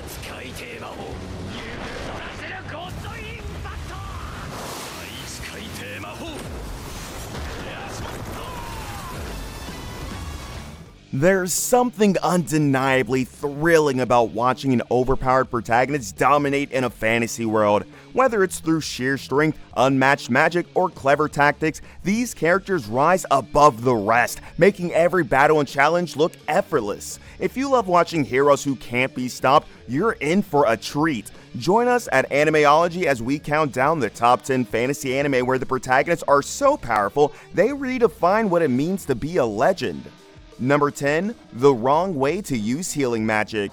使いてえ魔法取らせるゴーストインパクト使いてえ魔法 There's something undeniably thrilling about watching an overpowered protagonist dominate in a fantasy world. Whether it's through sheer strength, unmatched magic, or clever tactics, these characters rise above the rest, making every battle and challenge look effortless. If you love watching heroes who can't be stopped, you're in for a treat. Join us at Animeology as we count down the top 10 fantasy anime where the protagonists are so powerful, they redefine what it means to be a legend. Number 10. The wrong way to use healing magic.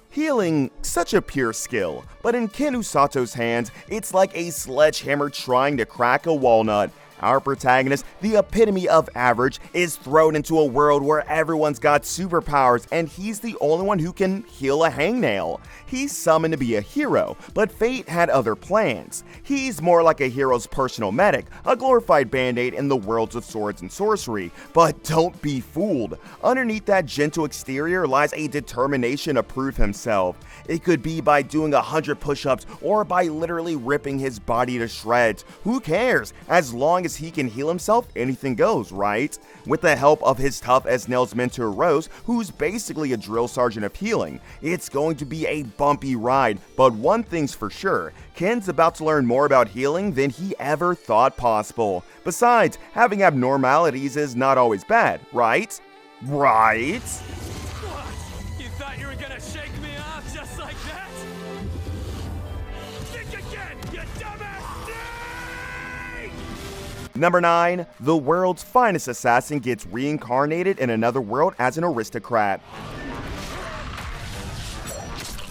Healing, such a pure skill, but in Ken Usato's hands, it's like a sledgehammer trying to crack a walnut. Our protagonist, the epitome of average, is thrown into a world where everyone's got superpowers and he's the only one who can heal a hangnail. He's summoned to be a hero, but fate had other plans. He's more like a hero's personal medic, a glorified band-aid in the worlds of swords and sorcery. But don't be fooled. Underneath that gentle exterior lies a determination to prove himself. It could be by doing 100 push-ups or by literally ripping his body to shreds. Who cares? As long as he can heal himself, anything goes, right? With the help of his tough-as-nails mentor Rose, who's basically a drill sergeant of healing, it's going to be a bumpy ride, but one thing's for sure, Ken's about to learn more about healing than he ever thought possible. Besides, having abnormalities is not always bad, right? Right? What? You thought you were gonna shake me off just like that? Think again, you dumbass! Nay! Number 9. The world's finest assassin gets reincarnated in another world as an aristocrat.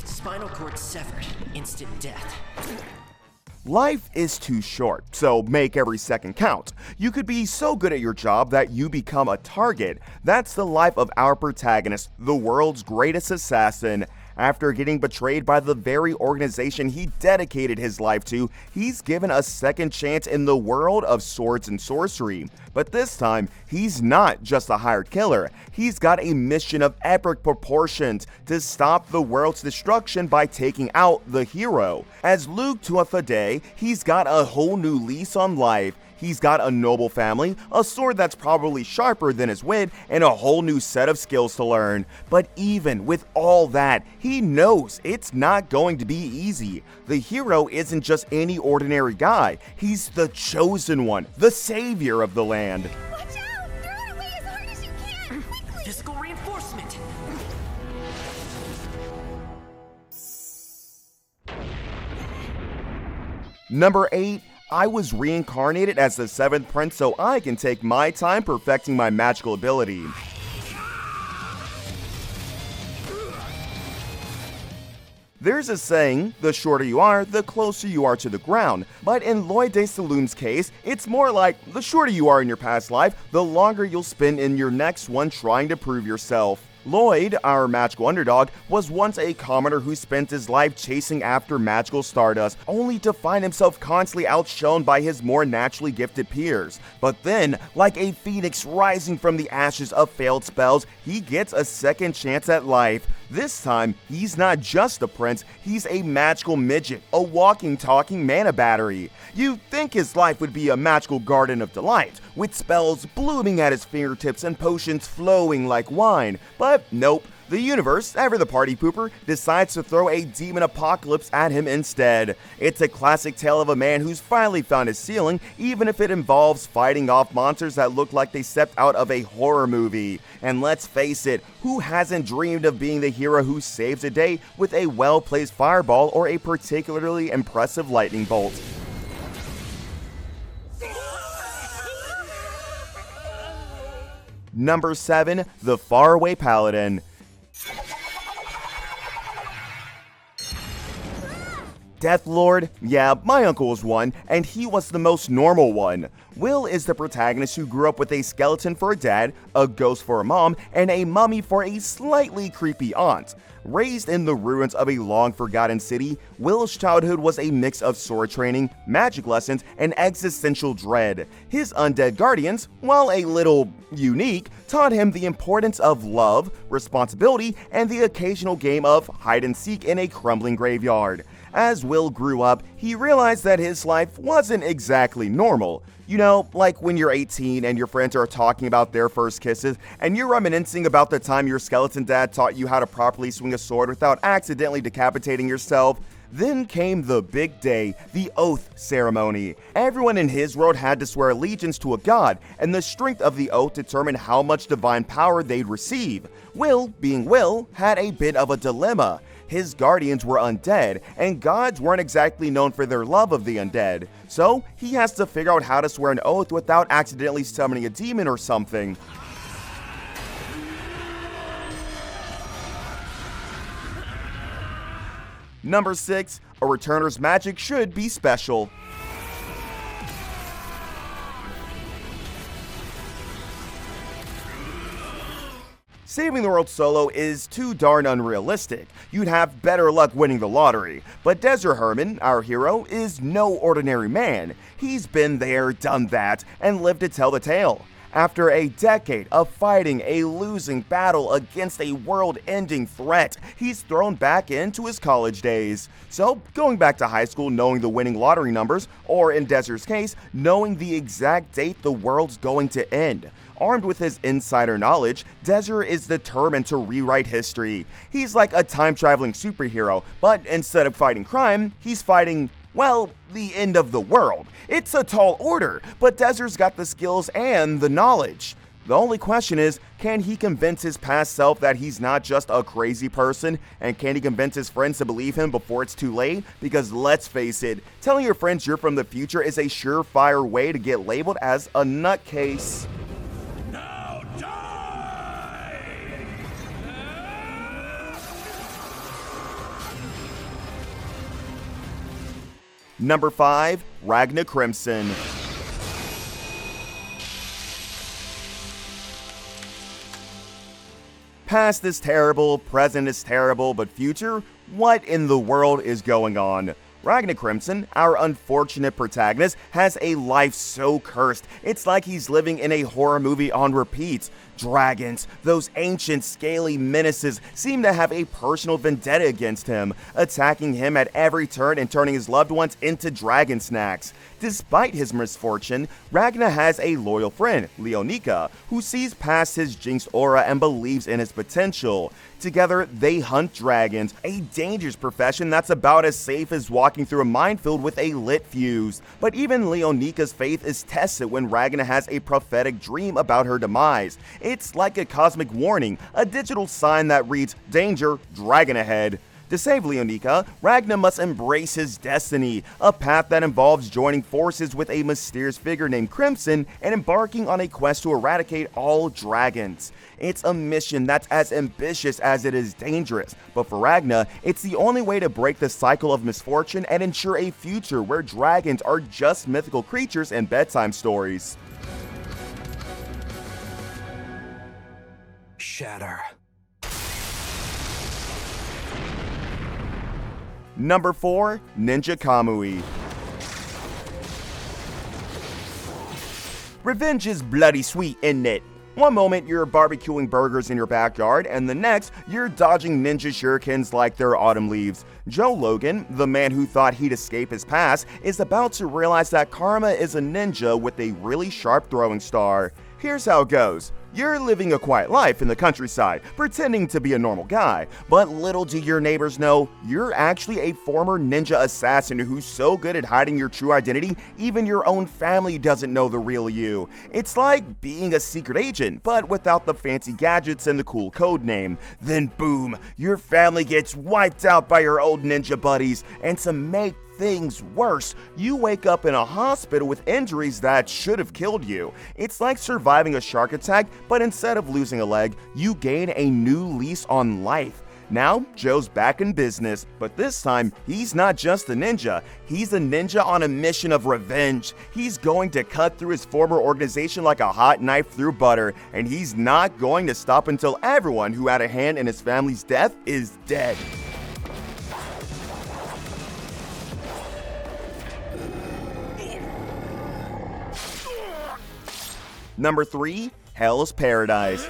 Spinal cord severed. Instant death. Life is too short, so make every second count. You could be so good at your job that you become a target. That's the life of our protagonist, the world's greatest assassin. After getting betrayed by the very organization he dedicated his life to, he's given a second chance in the world of swords and sorcery. But this time, he's not just a hired killer. He's got a mission of epic proportions to stop the world's destruction by taking out the hero. As Luke Tuatha, he's got a whole new lease on life. He's got a noble family, a sword that's probably sharper than his wit, and a whole new set of skills to learn. But even with all that, he knows it's not going to be easy. The hero isn't just any ordinary guy. He's the chosen one, the savior of the land. Watch out! Throw it away as hard as you can! Quickly! Physical reinforcement. Number 8. I was reincarnated as the 7th prince so I can take my time perfecting my magical ability. There's a saying, the shorter you are, the closer you are to the ground, but in Lloyd de Saloom's case, it's more like the shorter you are in your past life, the longer you'll spend in your next one trying to prove yourself. Lloyd, our magical underdog, was once a commoner who spent his life chasing after magical stardust, only to find himself constantly outshone by his more naturally gifted peers. But then, like a phoenix rising from the ashes of failed spells, he gets a second chance at life. This time, he's not just a prince, he's a magical midget, a walking, talking mana battery. You'd think his life would be a magical garden of delight, with spells blooming at his fingertips and potions flowing like wine, but nope. The universe, ever the party pooper, decides to throw a demon apocalypse at him instead. It's a classic tale of a man who's finally found his ceiling, even if it involves fighting off monsters that look like they stepped out of a horror movie. And let's face it, who hasn't dreamed of being the hero who saves a day with a well-placed fireball or a particularly impressive lightning bolt? Number 7. The Faraway Paladin. Deathlord? Yeah, my uncle was one, and he was the most normal one. Will is the protagonist who grew up with a skeleton for a dad, a ghost for a mom, and a mummy for a slightly creepy aunt. Raised in the ruins of a long-forgotten city, Will's childhood was a mix of sword training, magic lessons, and existential dread. His undead guardians, while a little unique, taught him the importance of love, responsibility, and the occasional game of hide and seek in a crumbling graveyard. As Will grew up, he realized that his life wasn't exactly normal. You know, like when you're 18 and your friends are talking about their first kisses, and you're reminiscing about the time your skeleton dad taught you how to properly swing a sword without accidentally decapitating yourself. Then came the big day, the oath ceremony. Everyone in his world had to swear allegiance to a god, and the strength of the oath determined how much divine power they'd receive. Will, being Will, had a bit of a dilemma. His guardians were undead, and gods weren't exactly known for their love of the undead. So, he has to figure out how to swear an oath without accidentally summoning a demon or something. Number 6. A returner's magic should be special. Saving the world solo is too darn unrealistic. You'd have better luck winning the lottery. But Desert Herman, our hero, is no ordinary man. He's been there, done that, and lived to tell the tale. After a decade of fighting a losing battle against a world-ending threat, he's thrown back into his college days. So, going back to high school knowing the winning lottery numbers, or in Desert's case, knowing the exact date the world's going to end. Armed with his insider knowledge, Desert is determined to rewrite history. He's like a time-traveling superhero, but instead of fighting crime, he's fighting, well, the end of the world. It's a tall order, but Desert's got the skills and the knowledge. The only question is, can he convince his past self that he's not just a crazy person? And can he convince his friends to believe him before it's too late? Because let's face it, telling your friends you're from the future is a surefire way to get labeled as a nutcase. Now die! Number 5. Ragna Crimson. Past is terrible, present is terrible, but future? What in the world is going on? Ragna Crimson, our unfortunate protagonist, has a life so cursed, it's like he's living in a horror movie on repeat. Dragons, those ancient scaly menaces, seem to have a personal vendetta against him, attacking him at every turn and turning his loved ones into dragon snacks. Despite his misfortune, Ragna has a loyal friend, Leonika, who sees past his jinxed aura and believes in his potential. Together, they hunt dragons, a dangerous profession that's about as safe as walking through a minefield with a lit fuse. But even Leonika's faith is tested when Ragna has a prophetic dream about her demise. It's like a cosmic warning, a digital sign that reads, "Danger, dragon ahead." To save Leonika, Ragna must embrace his destiny, a path that involves joining forces with a mysterious figure named Crimson and embarking on a quest to eradicate all dragons. It's a mission that's as ambitious as it is dangerous, but for Ragna, it's the only way to break the cycle of misfortune and ensure a future where dragons are just mythical creatures in bedtime stories. Shatter. Number 4. Ninja Kamui. Revenge is bloody sweet, isn't it? One moment you're barbecuing burgers in your backyard, and the next you're dodging ninja shurikens like they're autumn leaves. Joe Logan, the man who thought he'd escape his past, is about to realize that karma is a ninja with a really sharp throwing star. Here's how it goes. You're living a quiet life in the countryside, pretending to be a normal guy, but little do your neighbors know, you're actually a former ninja assassin who's so good at hiding your true identity, even your own family doesn't know the real you. It's like being a secret agent, but without the fancy gadgets and the cool code name. Then boom, your family gets wiped out by your old ninja buddies, and to make things worse, you wake up in a hospital with injuries that should have killed you. It's like surviving a shark attack, but instead of losing a leg, you gain a new lease on life. Now, Joe's back in business, but this time, he's not just a ninja. He's a ninja on a mission of revenge. He's going to cut through his former organization like a hot knife through butter, and he's not going to stop until everyone who had a hand in his family's death is dead. Number 3. Hell's Paradise.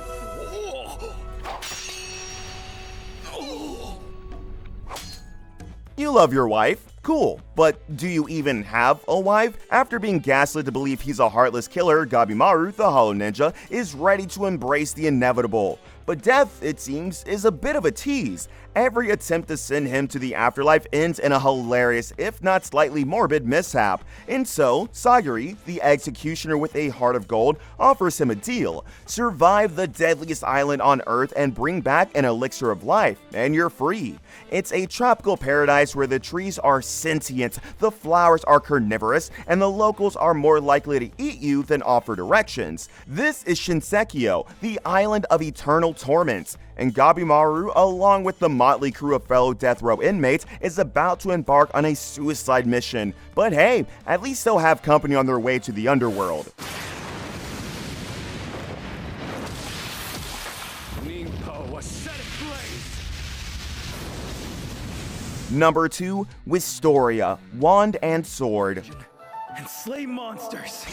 You love your wife? Cool, but do you even have a wife? After being gaslit to believe he's a heartless killer, Gabimaru, the Hollow Ninja, is ready to embrace the inevitable. But death, it seems, is a bit of a tease. Every attempt to send him to the afterlife ends in a hilarious, if not slightly morbid, mishap. And so, Sagiri, the executioner with a heart of gold, offers him a deal. Survive the deadliest island on Earth and bring back an elixir of life, and you're free. It's a tropical paradise where the trees are sentient, the flowers are carnivorous, and the locals are more likely to eat you than offer directions. This is Shinsekio, the island of eternal torments. And Gabimaru, along with the motley crew of fellow death row inmates, is about to embark on a suicide mission. But hey, at least they'll have company on their way to the underworld. Number 2, Wistoria, Wand and Sword. And slay monsters.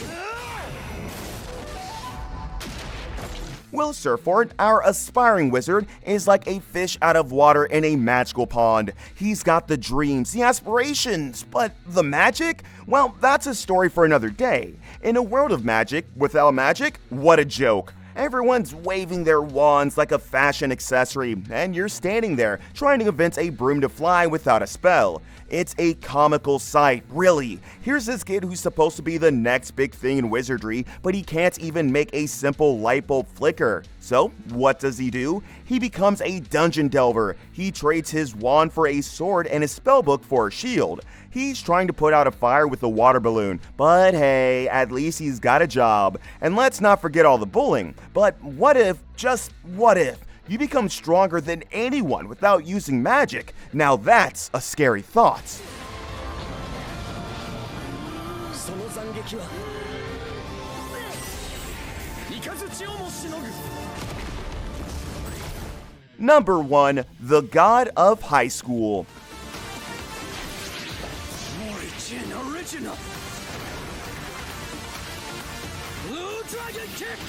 Will Surford, our aspiring wizard, is like a fish out of water in a magical pond. He's got the dreams, the aspirations, but the magic? Well, that's a story for another day. In a world of magic, without magic, what a joke. Everyone's waving their wands like a fashion accessory, and you're standing there trying to convince a broom to fly without a spell. It's a comical sight, really. Here's this kid who's supposed to be the next big thing in wizardry, but he can't even make a simple light bulb flicker. So, what does he do? He becomes a dungeon delver. He trades his wand for a sword and his spellbook for a shield. He's trying to put out a fire with a water balloon, but hey, at least he's got a job. And let's not forget all the bullying. But what if, just what if, you become stronger than anyone without using magic? Now that's a scary thought. Number 1, the God of High School. Original. Blue Dragon Kick.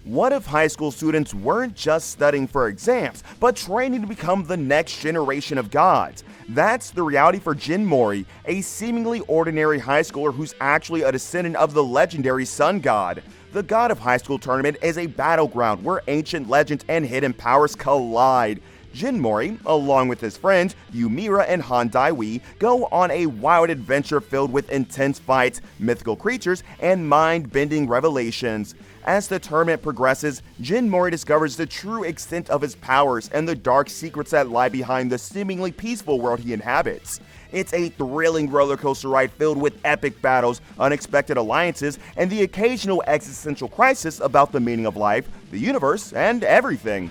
What if high school students weren't just studying for exams, but training to become the next generation of gods? That's the reality for Jin Mori, a seemingly ordinary high schooler who's actually a descendant of the legendary Sun God. The God of High School tournament is a battleground where ancient legends and hidden powers collide. Jin Mori, along with his friends Yumira and Han Daiwi, go on a wild adventure filled with intense fights, mythical creatures, and mind-bending revelations. As the tournament progresses, Jin Mori discovers the true extent of his powers and the dark secrets that lie behind the seemingly peaceful world he inhabits. It's a thrilling roller coaster ride filled with epic battles, unexpected alliances, and the occasional existential crisis about the meaning of life, the universe, and everything.